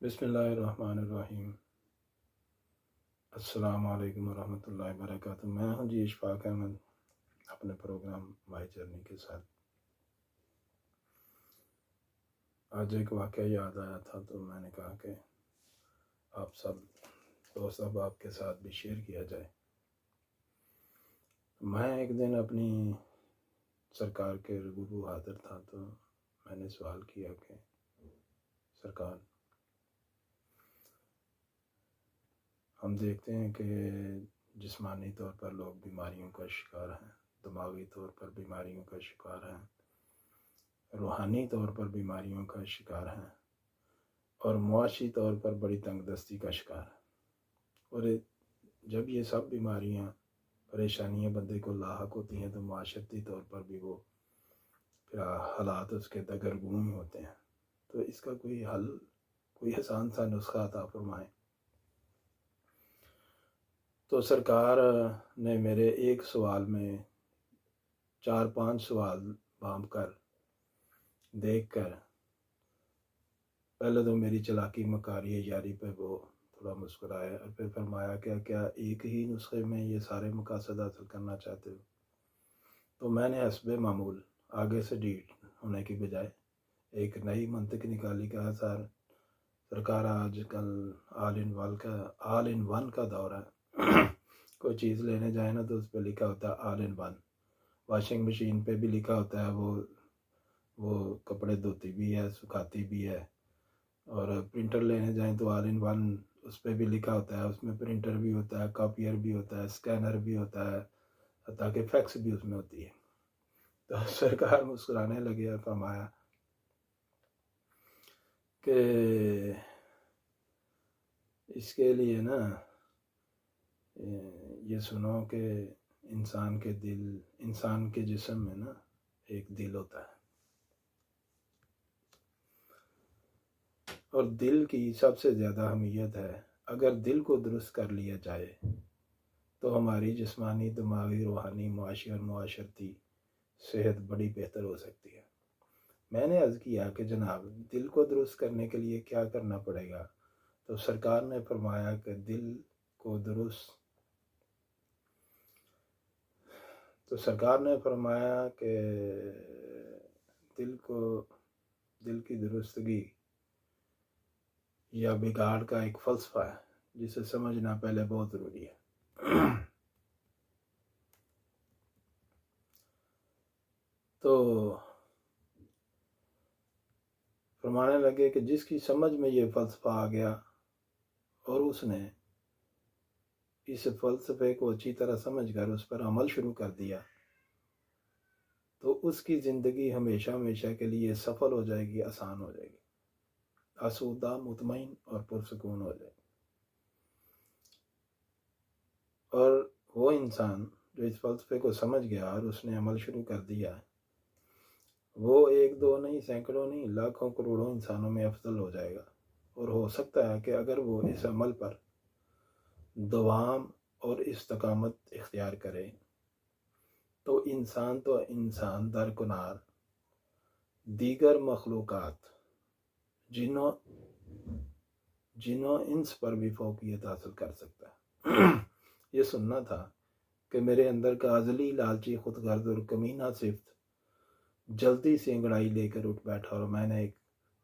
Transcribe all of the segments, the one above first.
بسم اللہ الرحمن الرحیم۔ السلام علیکم ورحمۃ اللہ وبرکاتہ۔ میں ہوں جی اشفاق احمد اپنے پروگرام مائی جرنی کے ساتھ۔ آج ایک واقعہ یاد آیا تھا تو میں نے کہا کہ آپ سب دوست احباب کے ساتھ بھی شیئر کیا جائے۔ میں ایک دن اپنی سرکار کے روبرو حاضر تھا تو میں نے سوال کیا کہ سرکار، ہم دیکھتے ہیں کہ جسمانی طور پر لوگ بیماریوں کا شکار ہیں، دماغی طور پر بیماریوں کا شکار ہیں، روحانی طور پر بیماریوں کا شکار ہیں، اور معاشی طور پر بڑی تنگ دستی کا شکار ہیں۔ اور جب یہ سب بیماریاں پریشانیاں بندے کو لاحق ہوتی ہیں تو معاشرتی طور پر بھی وہ پھر حالات اس کے دگرگوں ہی ہوتے ہیں۔ تو اس کا کوئی حل، کوئی آسان سا نسخہ عطا فرمائیں۔ تو سرکار نے میرے ایک سوال میں 4-5 سوال بھانپ کر دیکھ کر پہلے تو میری چلاکی مکاری یاری پہ وہ تھوڑا مسکرایا اور پھر فرمایا کیا ایک ہی نسخے میں یہ سارے مقاصد حاصل کرنا چاہتے ہو؟ تو میں نے حسب معمول آگے سے ڈیٹ ہونے کی بجائے ایک نئی منطق نکالی۔ کہا سرکار آج کل آل ان ون کا دور ہے۔ کوئی چیز لینے جائے نا تو اس پہ لکھا ہوتا ہے آل ان ون۔ واشنگ مشین پہ بھی لکھا ہوتا ہے وہ کپڑے دھوتی بھی ہے، سکھاتی بھی ہے۔ اور پرنٹر لینے جائیں تو آل ان ون اس پہ بھی لکھا ہوتا ہے، اس میں پرنٹر بھی ہوتا ہے، کاپیئر بھی ہوتا ہے، اسکینر بھی ہوتا ہے، حتیٰ کہ فیکس بھی اس میں ہوتی ہے۔ تو سرکار مسکرانے لگے اور فرمایا کہ اس کے لیے نا یہ سنو کہ انسان کے جسم میں نا ایک دل ہوتا ہے، اور دل کی سب سے زیادہ اہمیت ہے۔ اگر دل کو درست کر لیا جائے تو ہماری جسمانی، دماغی، روحانی، معاشی اور معاشرتی صحت بڑی بہتر ہو سکتی ہے۔ میں نے عرض کیا کہ جناب دل کو درست کرنے کے لیے کیا کرنا پڑے گا؟ تو سرکار نے فرمایا کہ دل کی درستگی یا بگاڑ کا ایک فلسفہ ہے جسے سمجھنا پہلے بہت ضروری ہے۔ تو فرمانے لگے کہ جس کی سمجھ میں یہ فلسفہ آ گیا اور اس نے اس فلسفے کو اچھی طرح سمجھ کر اس پر عمل شروع کر دیا تو اس کی زندگی ہمیشہ کے لیے سفل ہو جائے گی، آسان ہو جائے گی، آسودہ، مطمئن اور پرسکون ہو جائے گی۔ اور وہ انسان جو اس فلسفے کو سمجھ گیا اور اس نے عمل شروع کر دیا، وہ 1-2 نہیں، سینکڑوں نہیں، لاکھوں کروڑوں انسانوں میں افضل ہو جائے گا۔ اور ہو سکتا ہے کہ اگر وہ اس عمل پر دوام اور استقامت اختیار کرے تو انسان درکنار دیگر مخلوقات جنوں انس پر بھی فوقیت حاصل کر سکتا ہے۔ یہ سننا تھا کہ میرے اندر کا ازلی لالچی، خود غرض اور کمینہ صفت جلدی سے انگڑائی لے کر اٹھ بیٹھا اور میں نے ایک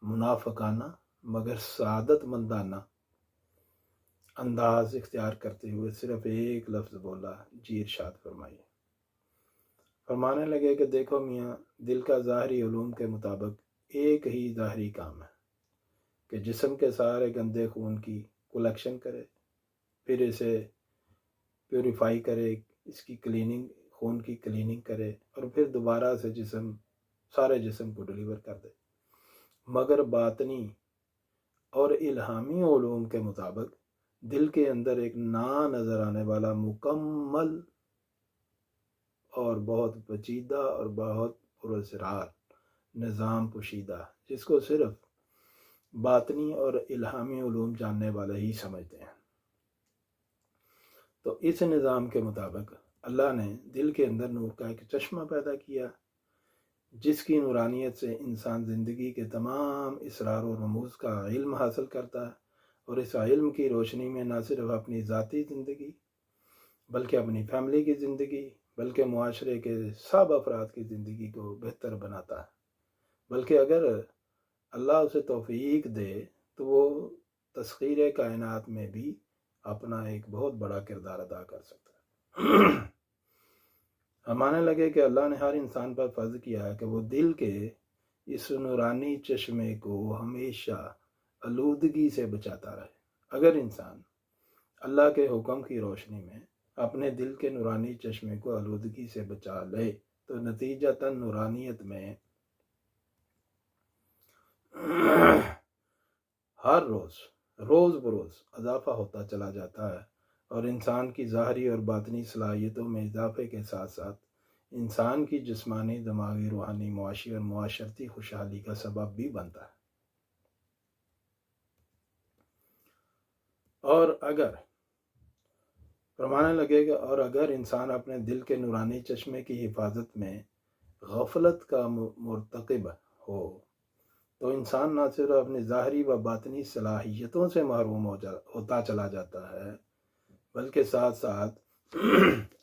منافقانہ مگر سعادت مندانہ انداز اختیار کرتے ہوئے صرف ایک لفظ بولا، جی ارشاد فرمائیے۔ فرمانے لگے کہ دیکھو میاں، دل کا ظاہری علوم کے مطابق ایک ہی ظاہری کام ہے کہ جسم کے سارے گندے خون کی کلیکشن کرے، پھر اسے پیوریفائی کرے، اس کی خون کی کلیننگ کرے، اور پھر دوبارہ سے سارے جسم کو ڈلیور کر دے۔ مگر باطنی اور الہامی علوم کے مطابق دل کے اندر ایک نظر آنے والا مکمل اور بہت پیچیدہ اور بہت پراسرار نظام پوشیدہ، جس کو صرف باطنی اور الہامی علوم جاننے والے ہی سمجھتے ہیں۔ تو اس نظام کے مطابق اللہ نے دل کے اندر نور کا ایک چشمہ پیدا کیا، جس کی نورانیت سے انسان زندگی کے تمام اسرار و رموز کا علم حاصل کرتا ہے، اور اس علم کی روشنی میں نہ صرف اپنی ذاتی زندگی بلکہ اپنی فیملی کی زندگی، بلکہ معاشرے کے سب افراد کی زندگی کو بہتر بناتا ہے۔ بلکہ اگر اللہ اسے توفیق دے تو وہ تسخیر کائنات میں بھی اپنا ایک بہت بڑا کردار ادا کر سکتا ہے۔ ہم ماننے لگے کہ اللہ نے ہر انسان پر فرض کیا ہے کہ وہ دل کے اس نورانی چشمے کو ہمیشہ آلودگی سے بچاتا رہے۔ اگر انسان اللہ کے حکم کی روشنی میں اپنے دل کے نورانی چشمے کو آلودگی سے بچا لے تو نتیجتاً نورانیت میں ہر روز بروز اضافہ ہوتا چلا جاتا ہے، اور انسان کی ظاہری اور باطنی صلاحیتوں میں اضافے کے ساتھ ساتھ انسان کی جسمانی، دماغی، روحانی، معاشی اور معاشرتی خوشحالی کا سبب بھی بنتا ہے۔ اور اگر انسان اپنے دل کے نورانی چشمے کی حفاظت میں غفلت کا مرتکب ہو تو انسان نہ صرف اپنی ظاہری و باطنی صلاحیتوں سے محروم ہوتا چلا جاتا ہے، بلکہ ساتھ ساتھ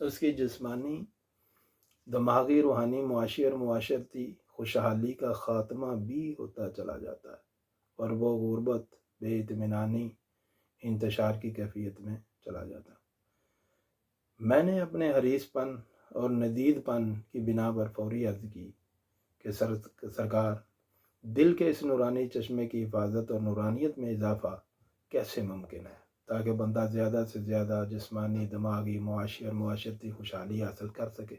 اس کی جسمانی، دماغی، روحانی، معاشی اور معاشرتی خوشحالی کا خاتمہ بھی ہوتا چلا جاتا ہے، اور وہ غربت، بے اطمینانی، انتشار کی کیفیت میں چلا جاتا ہے۔ میں نے اپنے حریص پن اور ندید پن کی بنا پر فوری عرض کی کہ سرکار، دل کے اس نورانی چشمے کی حفاظت اور نورانیت میں اضافہ کیسے ممکن ہے تاکہ بندہ زیادہ سے زیادہ جسمانی، دماغی، معاشی اور معاشرتی خوشحالی حاصل کر سکے۔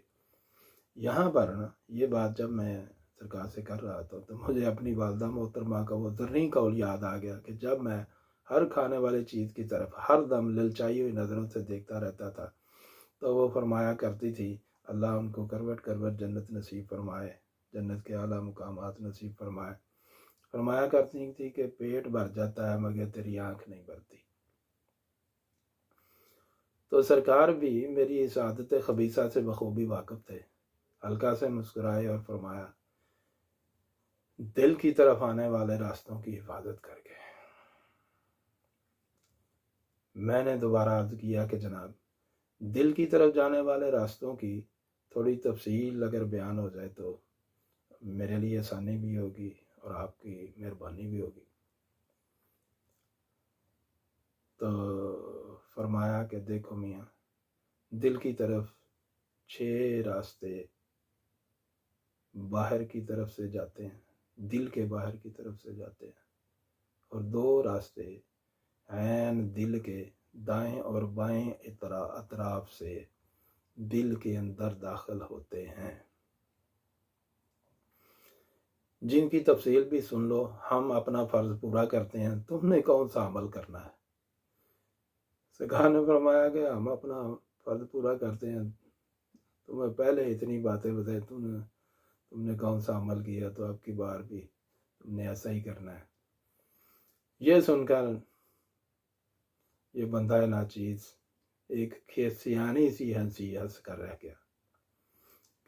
یہاں پر یہ بات جب میں سرکار سے کر رہا تھا تو مجھے اپنی والدہ محترمہ کا وہ زرعی قول یاد آ گیا کہ جب میں ہر کھانے والی چیز کی طرف ہر دم للچائی ہوئی نظروں سے دیکھتا رہتا تھا تو وہ فرمایا کرتی تھی، اللہ ان کو کروٹ کروٹ جنت نصیب فرمائے، جنت کے اعلیٰ مقامات نصیب فرمائے۔ فرمایا کرتی تھی کہ پیٹ بھر جاتا ہے مگر تیری آنکھ نہیں بھرتی۔ تو سرکار بھی میری اس عادت خبیثہ سے بخوبی واقف تھے۔ ہلکا سے مسکرائے اور فرمایا، دل کی طرف آنے والے راستوں کی حفاظت کر کے۔ میں نے دوبارہ عرض کیا کہ جناب، دل کی طرف جانے والے راستوں کی تھوڑی تفصیل اگر بیان ہو جائے تو میرے لیے آسانی بھی ہوگی اور آپ کی مہربانی بھی ہوگی۔ تو فرمایا کہ دیکھو میاں، دل کی طرف 6 راستے باہر کی طرف سے جاتے ہیں، دل کے باہر کی طرف سے جاتے ہیں، اور 2 راستے عین دل کے دائیں اور بائیں اطراف سے دل کے اندر داخل ہوتے ہیں، جن کی تفصیل بھی سن لو۔ ہم اپنا فرض پورا کرتے ہیں، تم نے کون سا عمل کرنا ہے؟ سرکار نے فرمایا کہ ہم اپنا فرض پورا کرتے ہیں، تمہیں پہلے اتنی باتیں بتائیں، تم نے کون سا عمل کیا، تو اب کی بار بھی تم نے ایسا ہی کرنا ہے۔ یہ سن کر یہ بندہ ناچیز ایک کھیسیانی سی ہنسی ہنس کر رہ گیا،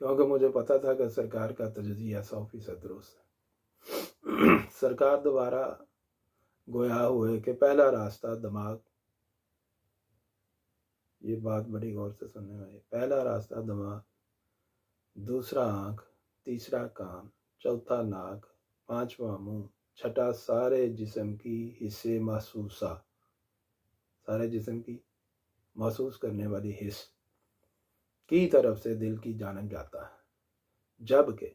کیونکہ مجھے پتا تھا کہ سرکار کا تجزیہ 100% درست ہے۔ سرکار دوبارہ گویا ہوئے کہ پہلا راستہ دماغ، یہ بات بڑی غور سے سننے والی، پہلا راستہ دماغ، دوسرا آنکھ، تیسرا کان، چوتھا ناک، پانچواں منہ، چھٹا سارے جسم کی حصے محسوسہ، سارے جسم کی محسوس کرنے والی حص کی طرف سے دل کی جانب جاتا ہے، جبکہ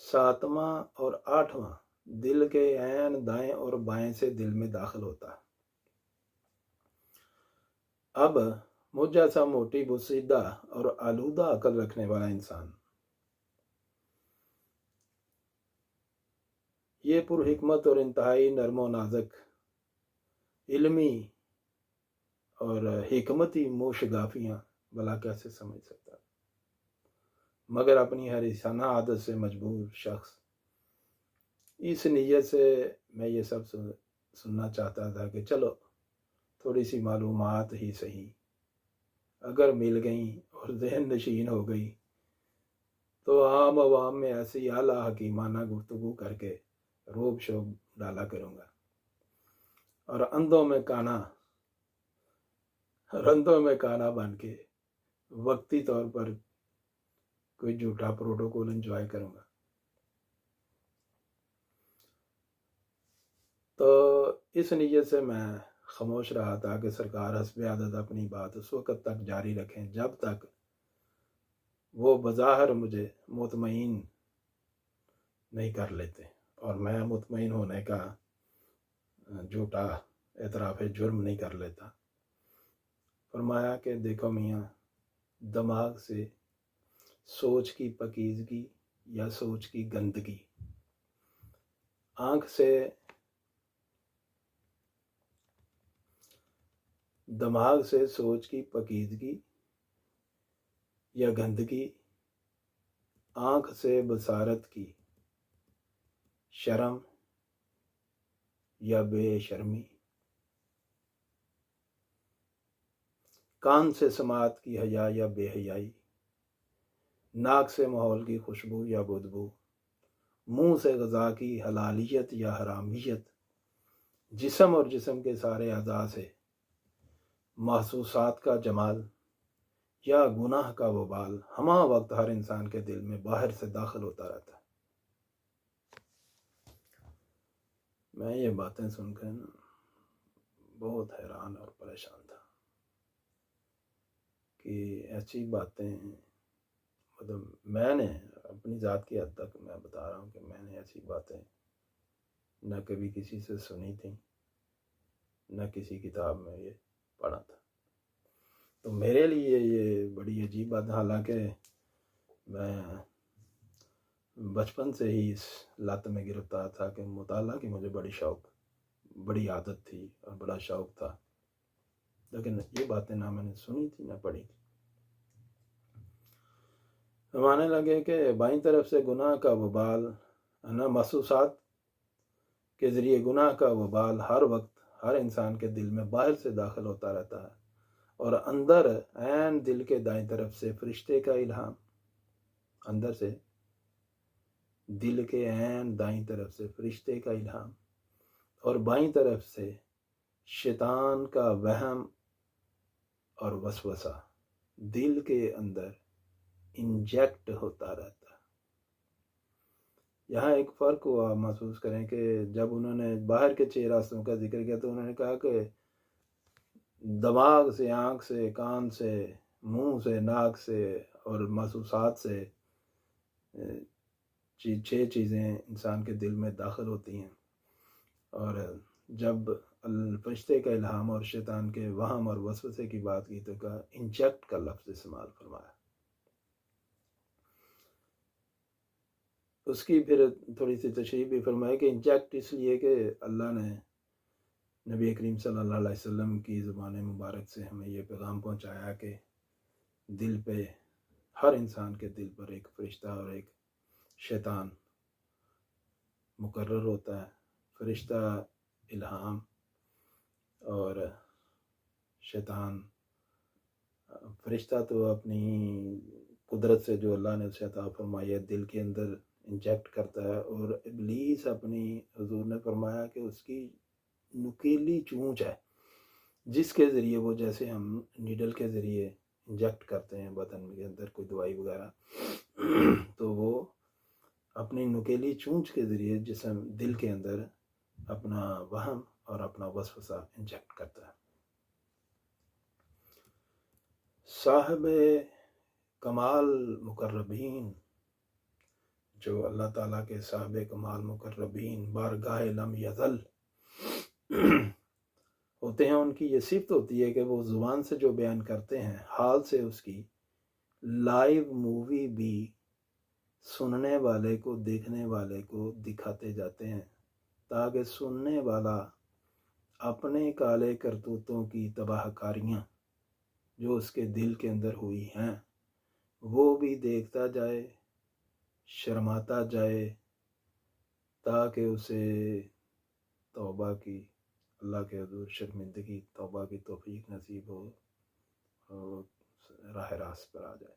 7واں اور 8واں دل کے عین دائیں اور بائیں سے دل میں داخل ہوتا ہے۔ اب مجھ جیسا موٹی بوسیدہ اور آلودہ عقل رکھنے والا انسان یہ پر حکمت اور انتہائی نرم و نازک علمی اور حکمتی موشگافیاں بلا کیسے سمجھ سکتا، مگر اپنی حریصانہ عادت سے مجبور شخص اس نیت سے میں یہ سب سننا چاہتا تھا کہ چلو تھوڑی سی معلومات ہی صحیح اگر مل گئیں اور ذہن نشین ہو گئی تو عام عوام میں ایسی اعلیٰ حکیمانہ گفتگو کر کے روب شوب ڈالا کروں گا، اور رندوں میں کانا بن کے وقتی طور پر کوئی جھوٹا پروٹوکول انجوائے کروں گا۔ تو اس نیت سے میں خاموش رہا تھا کہ سرکار حسب عادت اپنی بات اس وقت تک جاری رکھیں جب تک وہ بظاہر مجھے مطمئن نہیں کر لیتے، اور میں مطمئن ہونے کا جھوٹا اعتراف جرم نہیں کر لیتا۔ فرمایا کہ دیکھو میاں، دماغ سے سوچ کی پاکیزگی یا سوچ کی گندگی، دماغ سے سوچ کی پاکیزگی یا گندگی، آنکھ سے بصارت کی شرم یا بے شرمی، کان سے سماعت کی حیا یا بے حیائی، ناک سے ماحول کی خوشبو یا بدبو، منہ سے غذا کی حلالیت یا حرامیت، جسم اور جسم کے سارے اعضاء سے محسوسات کا جمال یا گناہ کا وبال ہمہ وقت ہر انسان کے دل میں باہر سے داخل ہوتا رہتا ہے۔ میں یہ باتیں سن کر بہت حیران اور پریشان تھا کہ ایسی باتیں، مطلب میں نے اپنی ذات کی حد تک میں بتا رہا ہوں کہ میں نے ایسی باتیں نہ کبھی کسی سے سنی تھیں، نہ کسی کتاب میں یہ پڑھا تھا۔ تو میرے لیے یہ بڑی عجیب بات، حالانکہ میں بچپن سے ہی اس لت میں گرفتار تھا کہ مطالعہ کی مجھے بڑی عادت تھی اور بڑا شوق تھا، لیکن یہ باتیں نہ میں نے سنی تھی نہ پڑھی تھی۔ مانے لگے کہ بائیں طرف سے گناہ کا وبال، نہ محسوسات کے ذریعے گناہ کا وبال ہر وقت ہر انسان کے دل میں باہر سے داخل ہوتا رہتا ہے، اور اندر عین دل کے دائیں طرف سے فرشتے کا الہام، اندر سے دل کے عین دائیں طرف سے فرشتے کا الہام، اور بائیں طرف سے شیطان کا وہم اور وسوسہ دل کے اندر انجیکٹ ہوتا رہتا ہے۔ یہاں ایک فرق ہوا، محسوس کریں کہ جب انہوں نے باہر کے 6 راستوں کا ذکر کیا تو انہوں نے کہا کہ دماغ سے، آنکھ سے، کان سے، منہ سے، ناک سے اور محسوسات سے 6 چیزیں انسان کے دل میں داخل ہوتی ہیں، اور جب فرشتے کا الہام اور شیطان کے وہم اور وسوسے کی بات کی تو کہا انجیکٹ کا لفظ استعمال فرمایا۔ اس کی پھر تھوڑی سی تشریح بھی فرمائی کہ انجیکٹ اس لیے کہ اللہ نے نبی کریم صلی اللہ علیہ وسلم کی زبان مبارک سے ہمیں یہ پیغام پہنچایا کہ دل پہ، ہر انسان کے دل پر ایک فرشتہ اور ایک شیطان مقرر ہوتا ہے۔ فرشتہ الہام اور شیطان، فرشتہ تو اپنی قدرت سے جو اللہ نے اسے عطا فرمائی ہے دل کے اندر انجیکٹ کرتا ہے، اور ابلیس اپنی، حضور نے فرمایا کہ اس کی نکیلی چونچ ہے جس کے ذریعے وہ، جیسے ہم نیڈل کے ذریعے انجیکٹ کرتے ہیں بدن کے اندر کوئی دوائی وغیرہ، تو وہ اپنی نکیلی چونچ کے ذریعے جسم دل کے اندر اپنا وہم اور اپنا وسوسہ انجیکٹ کرتا ہے۔ صاحب کمال مقربین، جو اللہ تعالیٰ کے صاحب کمال مقربین بارگاہ لم یزل ہوتے ہیں، ان کی یہ صفت ہوتی ہے کہ وہ زبان سے جو بیان کرتے ہیں حال سے اس کی لائیو مووی بھی سننے والے کو، دیکھنے والے کو دکھاتے جاتے ہیں، تاکہ سننے والا اپنے کالے کرتوتوں کی تباہ کاریاں جو اس کے دل کے اندر ہوئی ہیں وہ بھی دیکھتا جائے، شرماتا جائے، تاکہ اسے توبہ کی، اللہ کے حضور شرمندگی، توبہ کی توفیق نصیب ہو اور راہ راست پر آ جائے۔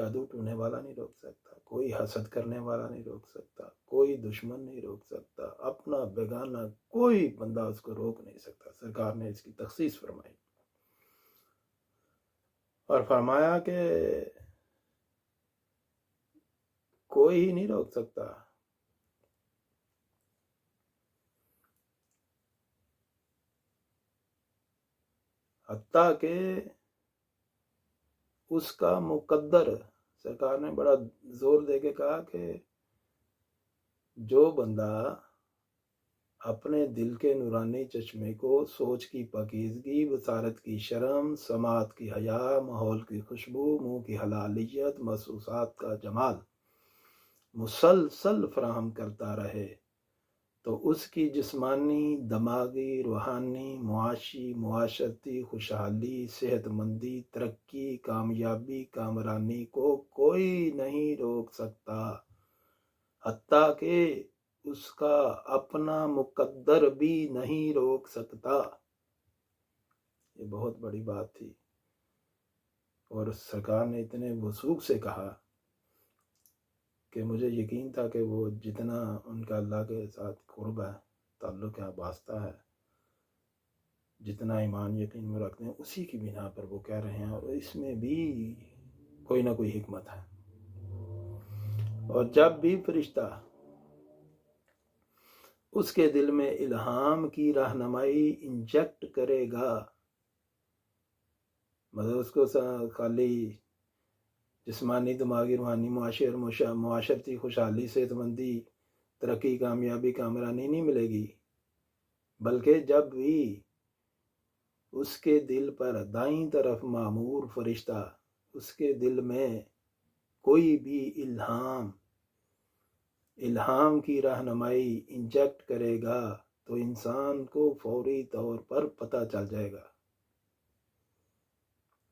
جادو ٹونے والا نہیں روک سکتا، کوئی حسد کرنے والا نہیں روک سکتا، کوئی دشمن نہیں روک سکتا، اپنا بیگانہ کوئی بندہ اس کو روک نہیں سکتا۔ سرکار نے اس کی تخصیص فرمائی اور فرمایا کہ کوئی ہی نہیں روک سکتا۔ حتیٰ کہ اس کا مقدر، سرکار نے بڑا زور دے کے کہا کہ جو بندہ اپنے دل کے نورانی چشمے کو سوچ کی پاکیزگی، بصارت کی شرم، سماعت کی حیا، ماحول کی خوشبو، منہ کی حلالیت، محسوسات کا جمال مسلسل فراہم کرتا رہے تو اس کی جسمانی، دماغی، روحانی، معاشی، معاشرتی خوشحالی، صحت مندی، ترقی، کامیابی، کامرانی کو کوئی نہیں روک سکتا، حتیٰ کہ اس کا اپنا مقدر بھی نہیں روک سکتا۔ یہ بہت بڑی بات تھی، اور سرکار نے اتنے وثوق سے کہا کہ مجھے یقین تھا کہ وہ جتنا ان کا اللہ کے ساتھ قرب ہے، تعلق ہے، واسطہ ہے، جتنا ایمان یقین میں رکھتے ہیں، اسی کی بنا پر وہ کہہ رہے ہیں، اور اس میں بھی کوئی نہ کوئی حکمت ہے۔ اور جب بھی فرشتہ اس کے دل میں الہام کی رہنمائی انجیکٹ کرے گا، مطلب اس کو خالی جسمانی، دماغی، روحانی، معاشرتی خوشحالی، صحت مندی، ترقی، کامیابی، کامرانی نہیں ملے گی، بلکہ جب بھی اس کے دل پر دائیں طرف معمور فرشتہ اس کے دل میں کوئی بھی الہام کی رہنمائی انجیکٹ کرے گا تو انسان کو فوری طور پر پتہ چل جائے گا،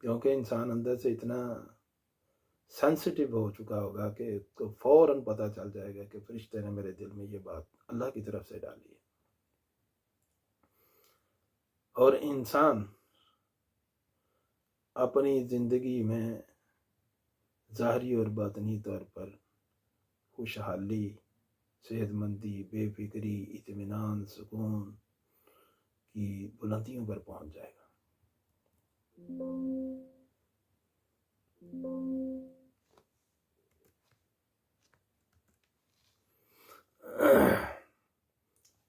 کیونکہ انسان اندر سے اتنا سینسٹیو ہو چکا ہوگا کہ اس کو فوراً پتہ چل جائے گا کہ فرشتے نے میرے دل میں یہ بات اللہ کی طرف سے ڈالی ہے۔ اور انسان اپنی زندگی میں ظاہری اور باطنی طور پر خوشحالی، صحت مندی، بے فکری، اطمینان، سکون کی بلندیوں پر پہنچ جائے گا۔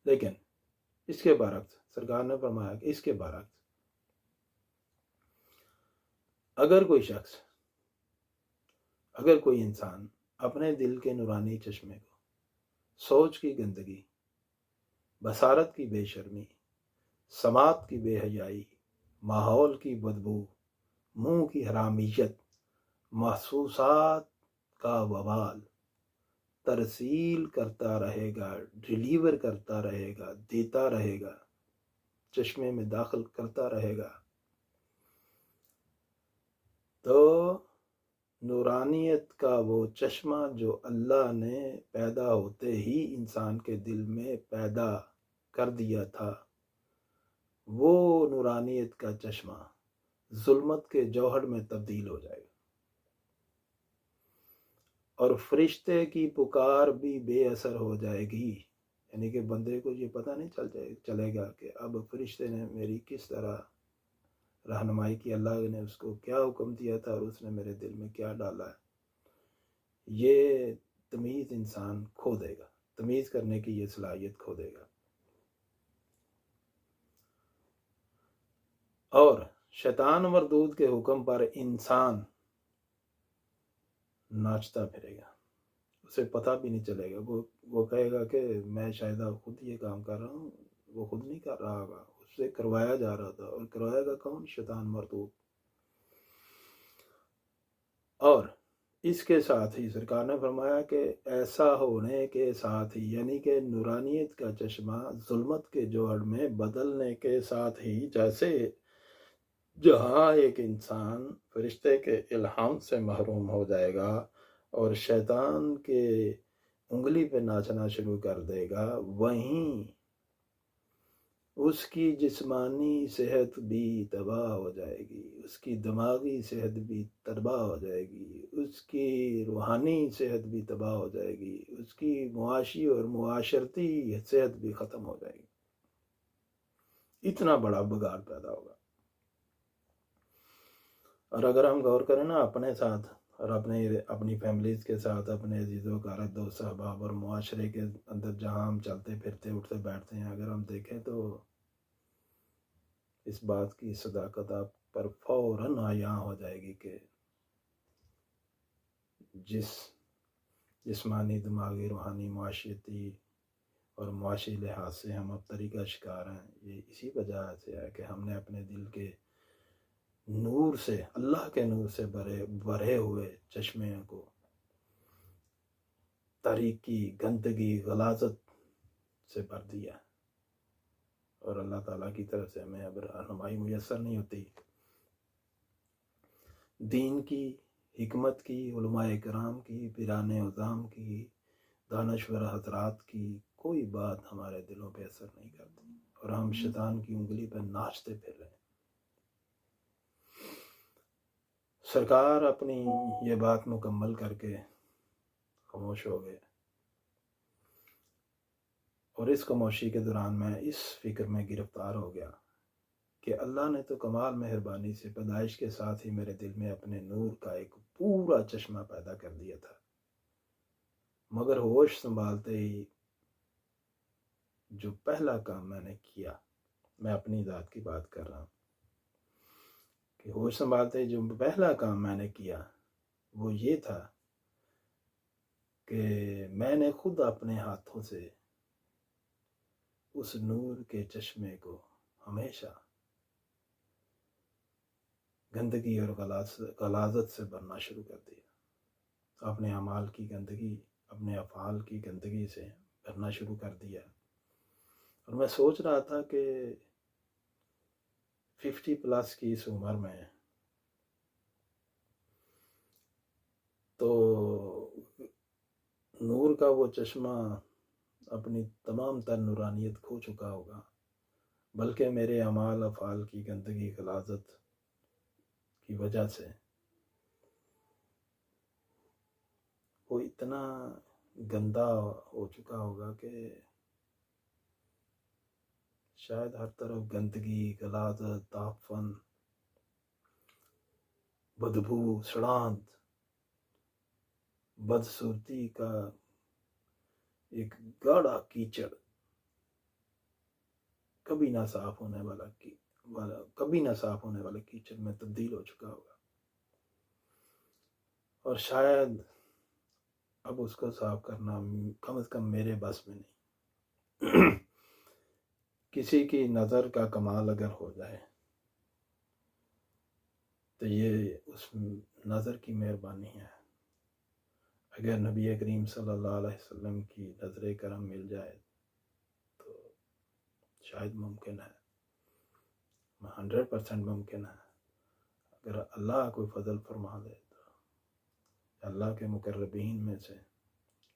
لیکن اس کے برعکس سرکار نے فرمایا کہ اس کے برعکس اگر کوئی انسان اپنے دل کے نورانی چشمے کو سوچ کی گندگی، بصارت کی بے شرمی، سماعت کی بے حیائی، ماحول کی بدبو، منہ کی حرامیت، محسوسات کا وبال ترسیل کرتا رہے گا، ڈیلیور کرتا رہے گا، دیتا رہے گا، چشمے میں داخل کرتا رہے گا، تو نورانیت کا وہ چشمہ جو اللہ نے پیدا ہوتے ہی انسان کے دل میں پیدا کر دیا تھا، وہ نورانیت کا چشمہ ظلمت کے جوہر میں تبدیل ہو جائے گا، اور فرشتے کی پکار بھی بے اثر ہو جائے گی، یعنی کہ بندے کو یہ پتہ نہیں چلے گا کہ اب فرشتے نے میری کس طرح رہنمائی کی، اللہ نے اس کو کیا حکم دیا تھا اور اس نے میرے دل میں کیا ڈالا ہے۔ یہ تمیز انسان کھو دے گا، تمیز کرنے کی یہ صلاحیت کھو دے گا، اور شیطان مردود کے حکم پر انسان ناچتا پھرے گا، اسے پتہ بھی نہیں چلے گا، وہ کہے گا کہ میں شاید خود یہ کام کر رہا ہوں، وہ خود نہیں کر رہا ہوگا، اس سے کروایا جا رہا تھا، اور کروائے گا کون؟ شیطان مردود۔ اور اس کے ساتھ ہی سرکار نے فرمایا کہ ایسا ہونے کے ساتھ ہی، یعنی کہ نورانیت کا چشمہ ظلمت کے جوہر میں بدلنے کے ساتھ ہی، جیسے جہاں ایک انسان فرشتے کے الہام سے محروم ہو جائے گا اور شیطان کے انگلی پہ ناچنا شروع کر دے گا، وہیں اس کی جسمانی صحت بھی تباہ ہو جائے گی، اس کی دماغی صحت بھی تباہ ہو جائے گی، اس کی روحانی صحت بھی تباہ ہو جائے گی، اس کی معاشی اور معاشرتی صحت بھی ختم ہو جائے گی۔ اتنا بڑا بگاڑ پیدا ہوگا۔ اور اگر ہم غور کریں نا اپنے ساتھ اور اپنی فیملیز کے ساتھ، اپنے عزیزوں کا دوست احباب اور معاشرے کے اندر جہاں ہم چلتے پھرتے اٹھتے بیٹھتے ہیں، اگر ہم دیکھیں تو اس بات کی صداقت آپ پر فوراً عیاں ہو جائے گی کہ جسمانی، دماغی، روحانی، معاشیتی اور معاشی لحاظ سے ہم ابتری کا شکار ہیں، یہ اسی وجہ سے ہے کہ ہم نے اپنے دل کے نور سے، اللہ کے نور سے بھرے ہوئے چشمے کو تاریکی، گندگی، غلاظت سے بھر دیا، اور اللہ تعالیٰ کی طرف سے ہمیں اب رہنمائی میسر نہیں ہوتی۔ دین کی، حکمت کی، علماء کرام کی، پیران عظام کی، دانشور حضرات کی کوئی بات ہمارے دلوں پہ اثر نہیں کرتی، اور ہم شیطان کی انگلی پہ ناچتے پھر رہے ہیں۔ سرکار اپنی یہ بات مکمل کر کے خاموش ہو گئے، اور اس خاموشی کے دوران میں اس فکر میں گرفتار ہو گیا کہ اللہ نے تو کمال مہربانی سے پیدائش کے ساتھ ہی میرے دل میں اپنے نور کا ایک پورا چشمہ پیدا کر دیا تھا، مگر ہوش سنبھالتے ہی جو پہلا کام میں نے کیا، میں اپنی ذات کی بات کر رہا ہوں، کہ ہوش سنبھالتے ہی جو پہلا کام میں نے کیا وہ یہ تھا کہ میں نے خود اپنے ہاتھوں سے اس نور کے چشمے کو ہمیشہ گندگی اور غلاظت سے بھرنا شروع کر دیا، اپنے اعمال کی گندگی، اپنے افعال کی گندگی سے بھرنا شروع کر دیا۔ اور میں سوچ رہا تھا کہ 50+ کی اس عمر میں تو نور کا وہ چشمہ اپنی تمام تر نورانیت کھو چکا ہوگا، بلکہ میرے اعمال افعال کی گندگی، غلاظت کی وجہ سے وہ اتنا گندا ہو چکا ہوگا کہ شاید ہر طرف گندگی، غلاظت، تعفن، بدبو، سڑاند، بدصورتی کا ایک گاڑھا کیچڑ، کبھی نہ صاف ہونے والا کیچڑ میں تبدیل ہو چکا ہوگا، اور شاید اب اس کو صاف کرنا کم از کم میرے بس میں نہیں۔ کسی کی نظر کا کمال اگر ہو جائے تو یہ اس نظر کی مہربانی ہے۔ اگر نبی کریم صلی اللہ علیہ وسلم کی نظر کرم مل جائے تو شاید ممکن ہے، 100% ممکن ہے۔ اگر اللہ کوئی فضل فرما دے تو اللہ کے مقربین میں سے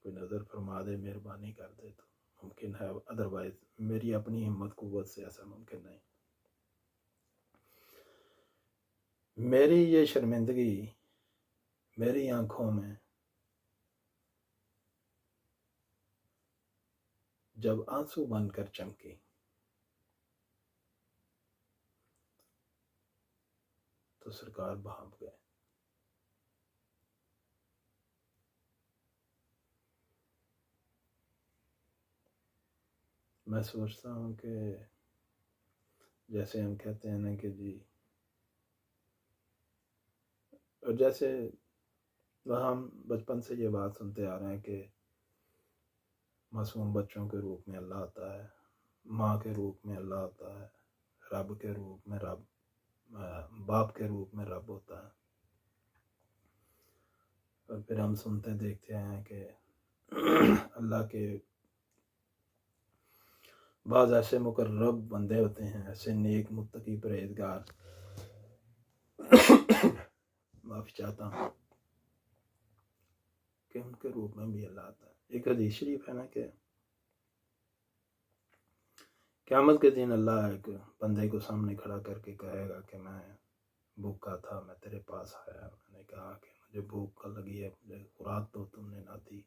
کوئی نظر فرما دے، مہربانی کر دے تو ممکن ہے، ادروائز میری اپنی ہمت قوت سے ایسا ممکن نہیں۔ میری یہ شرمندگی میری آنکھوں میں جب آنسو بن کر چمکی تو سرکار بھاپ گئے۔ میں سوچتا ہوں کہ جیسے ہم کہتے ہیں نا کہ جی، اور جیسے ہم بچپن سے یہ بات سنتے آ رہے ہیں کہ معصوم بچوں کے روپ میں اللہ آتا ہے، ماں کے روپ میں اللہ آتا ہے، رب کے روپ میں باپ کے روپ میں رب ہوتا ہے، اور پھر ہم سنتے دیکھتے ہیں کہ اللہ کے بعض ایسے مقرب بندے ہوتے ہیں، ایسے نیک متقی پرہیزگار، معافی چاہتا ہوں، کہ ان کے روپ میں بھی اللہ آتا ہے۔ ایک حدیث شریف ہے نا کہ قیامت کے دن اللہ ایک بندے کو سامنے کھڑا کر کے کہے گا کہ میں بھوکا تھا، میں تیرے پاس آیا، میں نے کہا کہ مجھے بھوک لگی ہے، مجھے خوراک تو تم نے نہ دی،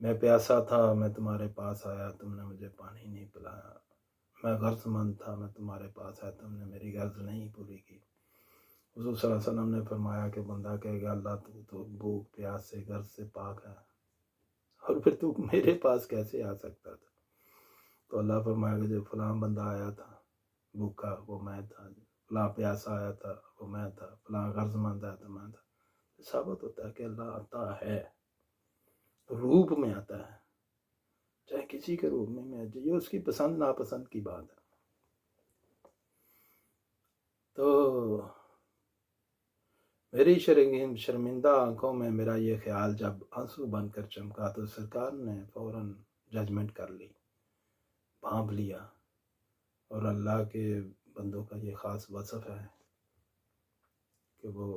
میں پیاسا تھا، میں تمہارے پاس آیا، تم نے مجھے پانی نہیں پلایا، میں غرض مند تھا، میں تمہارے پاس آیا، تم نے میری غرض نہیں پوری کی۔ حضور صلی اللہ علیہ وسلم نے فرمایا کہ بندہ کہے گا اللہ تو بھوک پیاس سے غرض سے پاک ہے، اور پھر تو میرے پاس کیسے آ سکتا تھا؟ تو اللہ فرمائے گا جو فلاں بندہ آیا تھا بھوکا وہ میں تھا، فلاں پیاسا آیا تھا وہ میں تھا، فلاں غرض مند آیا تھا میں تھا۔ ثابت ہوتا ہے کہ اللہ آتا ہے، روپ میں آتا ہے، چاہے کسی کے روپ میں یہ اس کی پسند ناپسند کی بات ہے۔ تو میری شرمندہ آنکھوں میں میرا یہ خیال جب آنسو بن کر چمکا تو سرکار نے فوراً ججمنٹ کر لی، بھانپ لیا، اور اللہ کے بندوں کا یہ خاص وصف ہے کہ وہ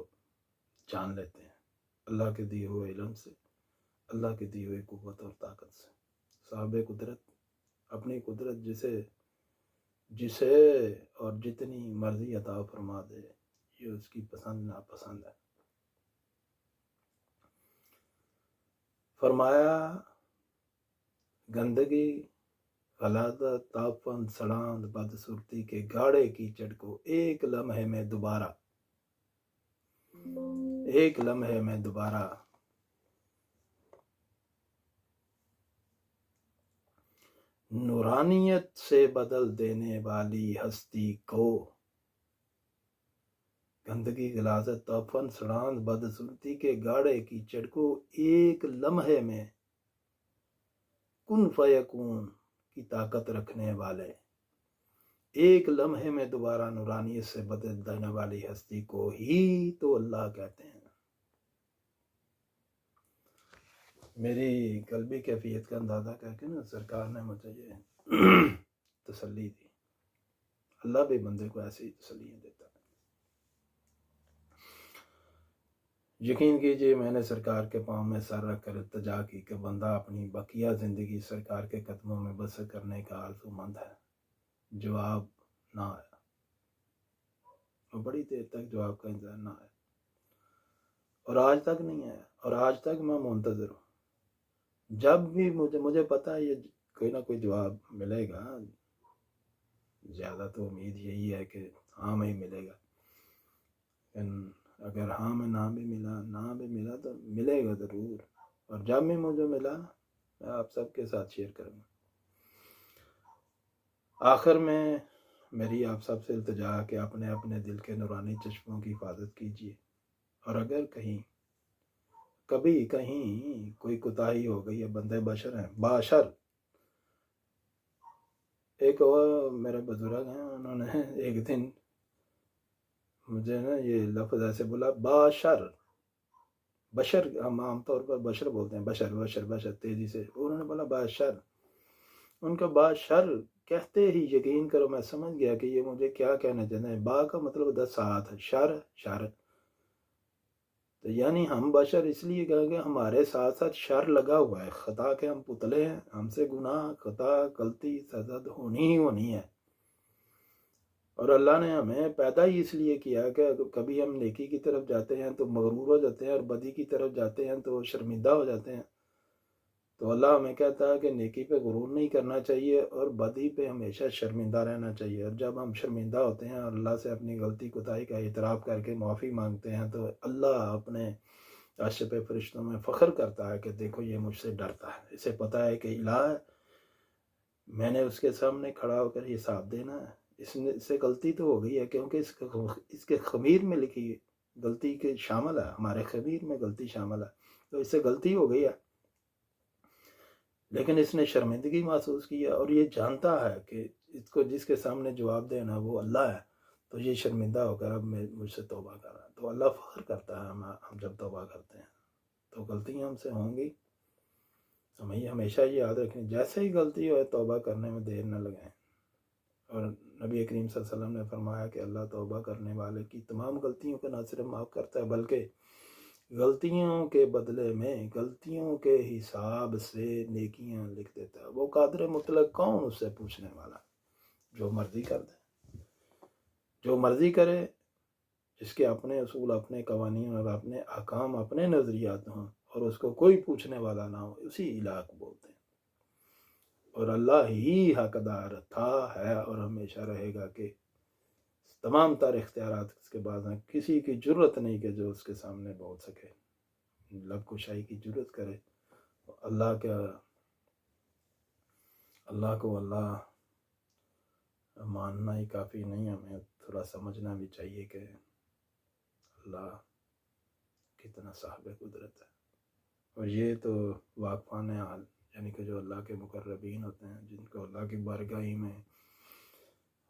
جان لیتے ہیں اللہ کے دیے ہوئے علم سے، اللہ کے دیے ہوئے قوت اور طاقت سے۔ صاحب قدرت اپنی قدرت جسے اور جتنی مرضی عطا فرما دے، یہ اس کی پسند ناپسند ہے۔ فرمایا گندگی غلاظت تاپن سڑاند بدصورتی کے گاڑے کیچڑ کو ایک لمحے میں دوبارہ نورانیت سے بدل دینے والی ہستی کو، گندگی غلاظت تاپن سڑاند بدصورتی کے گاڑے کیچڑ کو ایک لمحے میں کن فیکون کی طاقت رکھنے والے، ایک لمحے میں دوبارہ نورانیت سے بدل دینے والی ہستی کو ہی تو اللہ کہتے ہیں۔ میری قلبی کیفیت کا اندازہ کر کے نا سرکار نے مجھے یہ تسلی دی۔ اللہ بھی بندے کو ایسے ہی تسلیاں دیتا ہے۔ یقین کیجئے میں نے سرکار کے پاؤں میں سر رکھ کر التجا کی کہ بندہ اپنی بقیہ زندگی سرکار کے قدموں میں بسر کرنے کا آرزو مند ہے۔ جواب نہ آیا، اور بڑی دیر تک جواب کا انتظار نہ آیا، اور آج تک نہیں آیا، اور آج تک میں منتظر ہوں۔ جب بھی مجھے پتا ہے یہ کوئی نہ کوئی جواب ملے گا، زیادہ تو امید یہی ہے کہ ہاں میں ہی ملے گا، لیکن اگر ہاں میں نہ بھی ملا تو ملے گا ضرور، اور جب بھی مجھے ملا میں آپ سب کے ساتھ شیئر کروں گا۔ آخر میں میری آپ سب سے التجا کہ اپنے اپنے دل کے نورانی چشموں کی حفاظت کیجیے، اور اگر کبھی کہیں کوئی کوتاہی ہو گئی ہے، بندے بشر ہیں، باشر۔ ایک اور میرے بزرگ ہیں، انہوں نے ایک دن مجھے نا یہ لفظ ایسے بولا، بشر ہم عام طور پر بشر بولتے ہیں، بشر تیزی سے، انہوں نے بولا باشر۔ ان کا باشر کہتے ہی یقین کرو میں سمجھ گیا کہ یہ مجھے کیا کہنا چاہتے ہیں۔ با کا مطلب ہوتا ہے ساتھ، شر، تو یعنی ہم بشر اس لیے کہیں کہ ہمارے ساتھ ساتھ شر لگا ہوا ہے، خطا کے ہم پتلے ہیں، ہم سے گناہ خطا غلطی سزد ہونی ہے، اور اللہ نے ہمیں پیدا ہی اس لیے کیا کہ کبھی ہم نیکی کی طرف جاتے ہیں تو مغرور ہو جاتے ہیں، اور بدی کی طرف جاتے ہیں تو شرمندہ ہو جاتے ہیں۔ تو اللہ ہمیں کہتا ہے کہ نیکی پہ غرور نہیں کرنا چاہیے، اور بدی پہ ہمیشہ شرمندہ رہنا چاہیے، اور جب ہم شرمندہ ہوتے ہیں اور اللہ سے اپنی غلطی کوتاہی کا اعتراف کر کے معافی مانگتے ہیں تو اللہ اپنے عرش پہ فرشتوں میں فخر کرتا ہے کہ دیکھو یہ مجھ سے ڈرتا ہے، اسے پتہ ہے کہ الہ میں نے اس کے سامنے کھڑا ہو کر حساب دینا ہے، اس سے غلطی تو ہو گئی ہے کیونکہ اس کے خمیر میں لکھی غلطی کے شامل ہے، ہمارے خمیر میں غلطی شامل ہے، تو اس سے غلطی ہو گئی ہے، لیکن اس نے شرمندگی محسوس کی ہے، اور یہ جانتا ہے کہ اس کو جس کے سامنے جواب دینا وہ اللہ ہے، تو یہ شرمندہ ہو کر اب مجھ سے توبہ کر رہا ہے، تو اللہ فخر کرتا ہے ہم جب توبہ کرتے ہیں تو غلطیاں ہم سے ہوں گی، ہمیں یہ ہمیشہ یاد رکھیں، جیسے ہی غلطی ہوئے توبہ کرنے میں دیر نہ لگائیں، اور نبی کریم صلی اللہ علیہ وسلم نے فرمایا کہ اللہ توبہ کرنے والے کی تمام غلطیوں کو نہ صرف معاف کرتا ہے بلکہ غلطیوں کے بدلے میں غلطیوں کے حساب سے نیکیاں لکھ دیتا ہے۔ وہ قادر مطلق کون اس سے پوچھنے والا؟ جو مرضی کر دے، جو مرضی کرے، جس کے اپنے اصول، اپنے قوانین اور اپنے احکام، اپنے نظریات ہوں اور اس کو کوئی پوچھنے والا نہ ہو، اسی الہ کو بولتے ہیں۔ اور اللہ ہی حقدار تھا، ہے اور ہمیشہ رہے گا کہ تمام تر اختیارات اس کے بعد ہیں، کسی کی جرت نہیں کہ جو اس کے سامنے بول سکے، لب کشائی کی جرت کرے۔ اللہ کو اللہ ماننا ہی کافی نہیں، ہمیں تھوڑا سمجھنا بھی چاہیے کہ اللہ کتنا صاحب قدرت ہے۔ اور یہ تو واقفان حال، یعنی کہ جو اللہ کے مقربین ہوتے ہیں، جن کو اللہ کی بارگاہی میں،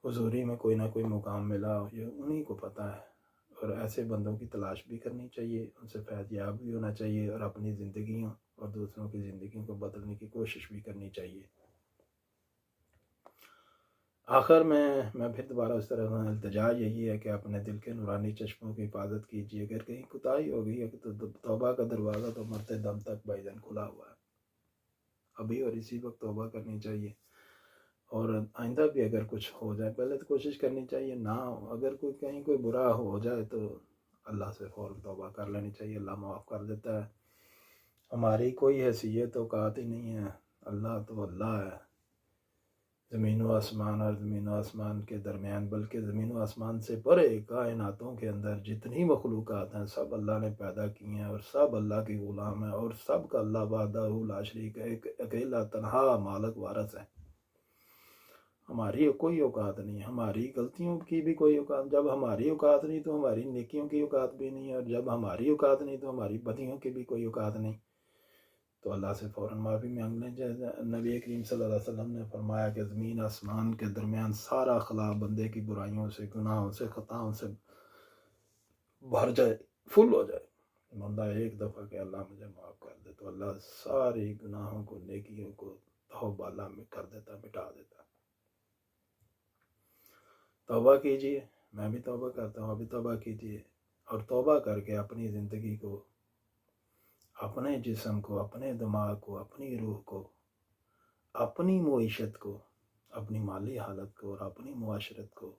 حضوری میں کوئی نہ کوئی مقام ملا، یہ انہی کو پتہ ہے۔ اور ایسے بندوں کی تلاش بھی کرنی چاہیے، ان سے فیض یاب بھی ہونا چاہیے، اور اپنی زندگیوں اور دوسروں کی زندگیوں کو بدلنے کی کوشش بھی کرنی چاہیے۔ آخر میں پھر دوبارہ اس طرح التجا یہی ہے کہ اپنے دل کے نورانی چشموں کی حفاظت کیجیے۔ اگر کہیں کوتاہی ہو گئی ہے تو توبہ کا دروازہ تو مرتے دم تک بھائی جان کھلا ہوا ہے، ابھی اور اسی وقت توبہ کرنی چاہیے۔ اور آئندہ بھی اگر کچھ ہو جائے، پہلے تو کوشش کرنی چاہیے نہ ہو، اگر کہیں کوئی برا ہو جائے تو اللہ سے فوراً توبہ کر لینی چاہیے، اللہ معاف کر دیتا ہے۔ ہماری کوئی حیثیت اوقات ہی نہیں ہے، اللہ تو اللہ ہے۔ زمین و آسمان اور زمین و آسمان کے درمیان، بلکہ زمین و آسمان سے پرے کائناتوں کے اندر جتنی مخلوقات ہیں سب اللہ نے پیدا کی ہیں، اور سب اللہ کی غلام ہیں، اور سب کا اللہ وحدہ لا شریک ہے، ایک اکیلا تنہا مالک وارث ہے۔ ہماری کوئی اوقات نہیں، ہماری غلطیوں کی بھی کوئی اوقات، جب ہماری اوقات نہیں تو ہماری نیکیوں کی اوقات بھی نہیں، اور جب ہماری اوقات نہیں تو ہماری بدیوں کی بھی کوئی اوقات نہیں۔ تو اللہ سے فوراً معافی مانگ لیں۔ جیسے نبی کریم صلی اللہ علیہ وسلم نے فرمایا کہ زمین آسمان کے درمیان سارا خلا بندے کی برائیوں سے، گناہوں سے، خطاؤں سے بھر جائے، فل ہو جائے، بندہ ایک دفعہ کہ اللہ مجھے معاف کر دے، تو اللہ ساری گناہوں کو، نیکیوں کو توبہ اللہ میں کر دیتا، مٹا دیتا۔ توبہ کیجیے، میں بھی توبہ کرتا ہوں، ابھی توبہ کیجیے، اور توبہ کر کے اپنی زندگی کو، اپنے جسم کو، اپنے دماغ کو، اپنی روح کو، اپنی معیشت کو، اپنی مالی حالت کو، اور اپنی معاشرت کو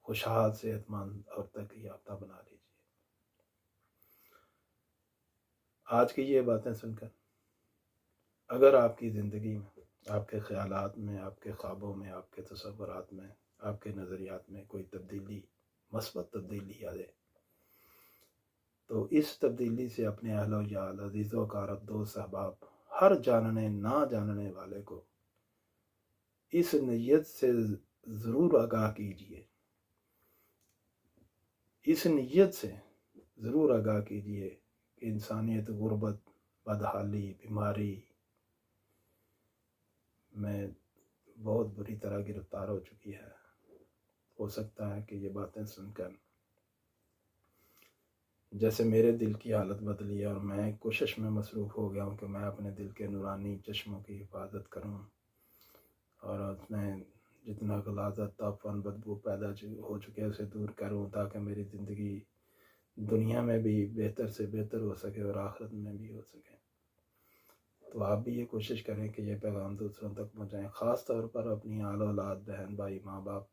خوشحال، صحت مند اور ترقی یافتہ بنا لیجیے۔ آج کی یہ باتیں سن کر اگر آپ کی زندگی میں، آپ کے خیالات میں، آپ کے خوابوں میں، آپ کے تصورات میں، آپ کے نظریات میں کوئی تبدیلی، مثبت تبدیلی آ جائے، تو اس تبدیلی سے اپنے اہل و یال، عزیز و اقارب، دوست احباب، ہر جاننے نہ جاننے والے کو اس نیت سے ضرور آگاہ کیجیے، اس نیت سے ضرور آگاہ کیجیے کہ انسانیت غربت، بدحالی، بیماری میں بہت بری طرح گرفتار ہو چکی ہے۔ ہو سکتا ہے کہ یہ باتیں سن کر جیسے میرے دل کی حالت بدلی ہے، اور میں کوشش میں مصروف ہو گیا ہوں کہ میں اپنے دل کے نورانی چشموں کی حفاظت کروں، اور اس میں جتنا غلاظت، تعفن، بدبو پیدا ہو چکے اسے دور کروں، تاکہ میری زندگی دنیا میں بھی بہتر سے بہتر ہو سکے اور آخرت میں بھی ہو سکے۔ تو آپ بھی یہ کوشش کریں کہ یہ پیغام دوسروں تک پہنچائیں، خاص طور پر اپنی آل اولاد، بہن بھائی، ماں باپ،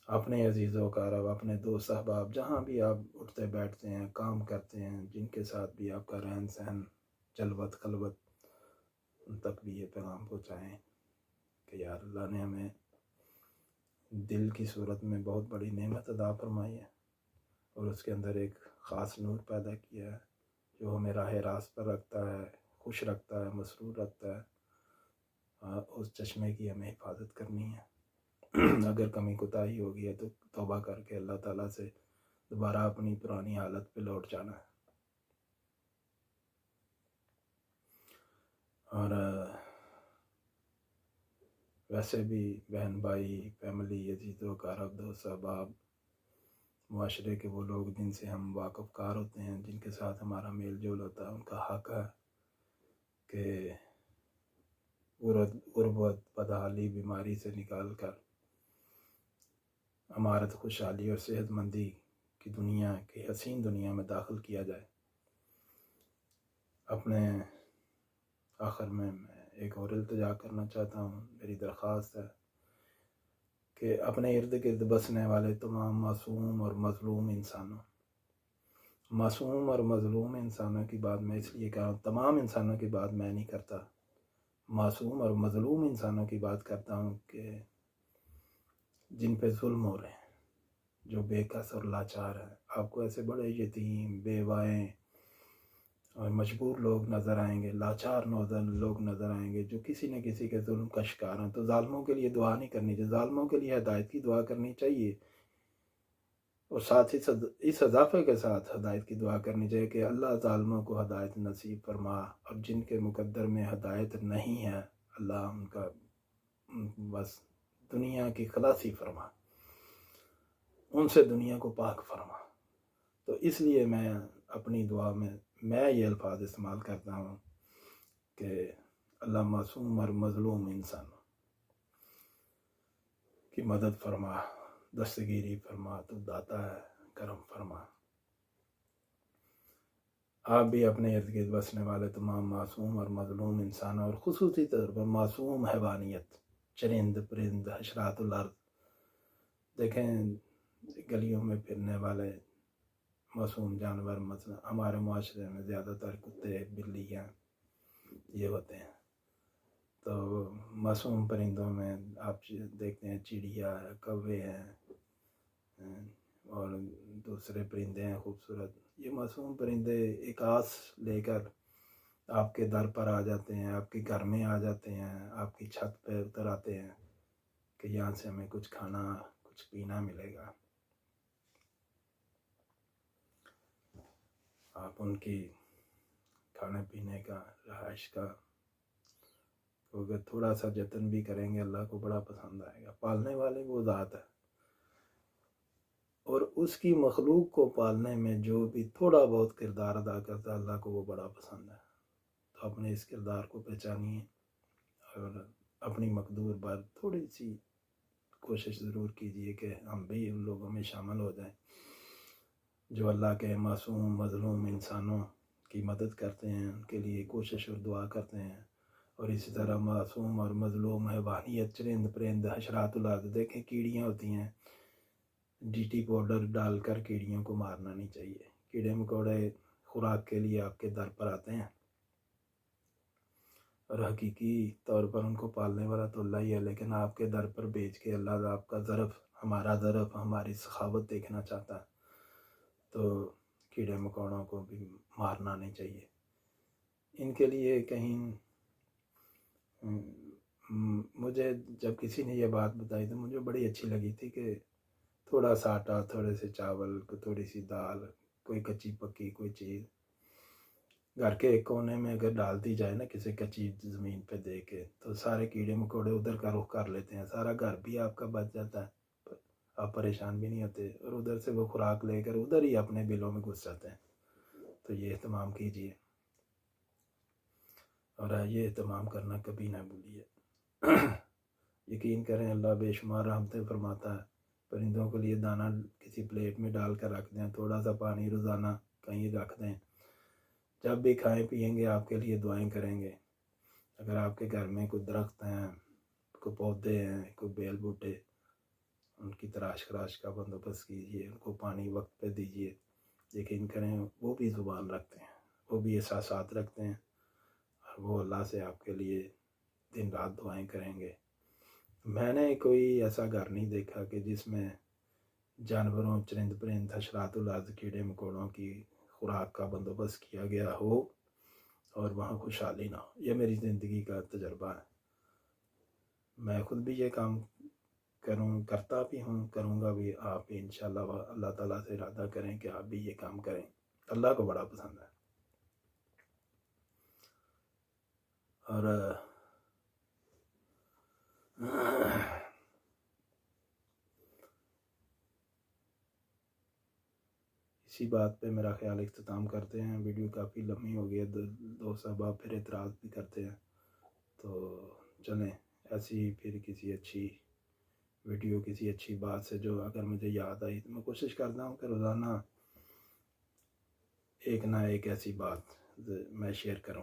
اپنے عزیز و اقارب، اپنے دوست احباب، جہاں بھی آپ اٹھتے بیٹھتے ہیں، کام کرتے ہیں، جن کے ساتھ بھی آپ کا رہن سہن، جلوت خلوت، ان تک بھی یہ پیغام پہنچائیں کہ یار اللہ نے ہمیں دل کی صورت میں بہت بڑی نعمت عطا فرمائی ہے، اور اس کے اندر ایک خاص نور پیدا کیا ہے جو ہمیں راہ راست پر رکھتا ہے، خوش رکھتا ہے، مسرور رکھتا ہے۔ اس چشمے کی ہمیں حفاظت کرنی ہے۔ اگر کمی کوتاہی ہوگی ہے تو توبہ کر کے اللہ تعالیٰ سے دوبارہ اپنی پرانی حالت پہ لوٹ جانا ہے۔ اور ویسے بھی بہن بھائی، فیملی، عزیز و اقارب، دوست احباب، معاشرے کے وہ لوگ جن سے ہم واقف کار ہوتے ہیں، جن کے ساتھ ہمارا میل جول ہوتا ہے، ان کا حق ہے کہ غربت، بدحالی، بیماری سے نکال کر امارت، خوشحالی اور صحت مندی کی دنیا، کی حسین دنیا میں داخل کیا جائے۔ اپنے آخر میں ایک اور التجا کرنا چاہتا ہوں، میری درخواست ہے کہ اپنے ارد گرد بسنے والے تمام معصوم اور مظلوم انسانوں، معصوم اور مظلوم انسانوں کی بات میں اس لیے کہا ہوں، تمام انسانوں کی بات میں نہیں کرتا، معصوم اور مظلوم انسانوں کی بات کرتا ہوں کہ جن پہ ظلم ہو رہے ہیں، جو بے کس اور لاچار ہیں۔ آپ کو ایسے بڑے یتیم، بیوائیں اور مجبور لوگ نظر آئیں گے، لاچار لوگ نظر آئیں گے جو کسی نہ کسی کے ظلم کا شکار ہیں۔ تو ظالموں کے لیے دعا نہیں کرنی چاہیے، ظالموں کے لیے ہدایت کی دعا کرنی چاہیے، اور ساتھ ہی اس اضافے کے ساتھ ہدایت کی دعا کرنی چاہیے کہ اللہ ظالموں کو ہدایت نصیب فرما، اور جن کے مقدر میں ہدایت نہیں ہے اللہ ان کا بس دنیا کی خلاصی فرما، ان سے دنیا کو پاک فرما۔ تو اس لیے میں اپنی دعا میں یہ الفاظ استعمال کرتا ہوں کہ اللہ معصوم اور مظلوم انسانوں کی مدد فرما، دستگیری فرما، تو داتا ہے، کرم فرما۔ آپ بھی اپنے ارد گرد بسنے والے تمام معصوم اور مظلوم انسانوں، اور خصوصی طور پر معصوم حیوانیت، چرند پرند، حشرات الارض، دیکھیں گلیوں میں پھرنے والے معصوم جانور، مثلا ہمارے معاشرے میں زیادہ تر کتے، بلیاں یہ ہوتے ہیں۔ تو معصوم پرندوں میں آپ دیکھتے ہیں چڑیا ہے، کوے ہیں، اور دوسرے پرندے ہیں خوبصورت۔ یہ معصوم پرندے ایک آس لے کر آپ کے در پر آ جاتے ہیں، آپ کے گھر میں آ جاتے ہیں، آپ کی چھت پہ اتر آتے ہیں کہ یہاں سے ہمیں کچھ کھانا، کچھ پینا ملے گا۔ آپ ان کی کھانے پینے کا، رہائش کا اگر تھوڑا سا جتن بھی کریں گے اللہ کو بڑا پسند آئے گا۔ پالنے والے وہ ذات ہے، اور اس کی مخلوق کو پالنے میں جو بھی تھوڑا بہت کردار ادا کرتا ہے اللہ کو وہ بڑا پسند ہے۔ تو اپنے اس کردار کو پہچانیے، اور اپنی مقدور پر تھوڑی سی کوشش ضرور کیجیے کہ ہم بھی ان لوگوں میں شامل ہو جائیں جو اللہ کے معصوم مظلوم انسانوں کی مدد کرتے ہیں، ان کے لیے کوشش اور دعا کرتے ہیں۔ اور اسی طرح معصوم اور مظلوم حیوانیت، چرند پرند، حشرات الارض، دیکھیں کیڑیاں ہوتی ہیں، ڈی ٹی پاؤڈر ڈال کر کیڑیوں کو مارنا نہیں چاہیے۔ کیڑے مکوڑے خوراک کے لیے آپ کے در پر آتے ہیں، اور حقیقی طور پر ان کو پالنے والا تو اللہ ہی ہے، لیکن آپ کے در پر بیچ کے اللہ آپ کا ظرف، ہمارا ظرف، ہماری سخاوت دیکھنا چاہتا ہے۔ تو کیڑے مکوڑوں کو بھی مارنا نہیں چاہیے۔ ان کے لیے کہیں مجھے جب کسی نے یہ بات بتائی تو مجھے بڑی اچھی لگی تھی کہ تھوڑا سا آٹا، تھوڑے سے چاول، تھوڑی سی دال، کوئی کچی پکی کوئی چیز گھر کے ایک کونے میں اگر ڈال دی جائے نا کسی کچی زمین پہ دے کے، تو سارے کیڑے مکوڑے ادھر کا رخ کر لیتے ہیں، سارا گھر بھی آپ کا بچ جاتا ہے، آپ پریشان بھی نہیں ہوتے، اور ادھر سے وہ خوراک لے کر ادھر ہی اپنے بلوں میں گھس جاتے ہیں۔ تو یہ اہتمام کیجیے، اور یہ اہتمام کرنا کبھی نہ بھولیے۔ یقین کریں اللہ بے شمار رحمتیں فرماتا ہے۔ پرندوں کے لیے دانہ کسی پلیٹ میں ڈال کر رکھ دیں، تھوڑا سا پانی روزانہ کہیں رکھ دیں، جب بھی کھائیں پیئیں گے آپ کے لیے دعائیں کریں گے۔ اگر آپ کے گھر میں کوئی درخت ہیں، کوئی پودے ہیں، کوئی بیل بوٹے، ان کی تراش کا بندوبست کیجیے، ان کو پانی وقت پہ دیجیے۔ یقین کریں وہ بھی زبان رکھتے ہیں، وہ بھی احساسات رکھتے ہیں، اور وہ اللہ سے آپ کے لیے دن رات دعائیں کریں گے۔ میں نے کوئی ایسا گھر نہیں دیکھا کہ جس میں جانوروں، چرند پرند، حشرات الارض، کیڑے مکوڑوں کی خوراک کا بندوبست کیا گیا ہو اور وہاں خوشحالی نہ ہو۔ یہ میری زندگی کا تجربہ ہے۔ میں خود بھی یہ کام کرتا بھی ہوں، کروں گا بھی۔ آپ بھی انشاءاللہ اللہ تعالیٰ سے ارادہ کریں کہ آپ بھی یہ کام کریں، اللہ کو بڑا پسند ہے۔ اور اسی بات پہ میرا خیال اختتام کرتے ہیں۔ ویڈیو کافی لمبی ہو گئی ہے، دو صاحب پھر اعتراض بھی کرتے ہیں، تو چلیں ایسی ہی پھر کسی اچھی ویڈیو، کسی اچھی بات سے جو اگر مجھے یاد آئی تو میں کوشش کرتا ہوں کہ روزانہ ایک نہ ایک ایسی بات میں شیئر کروں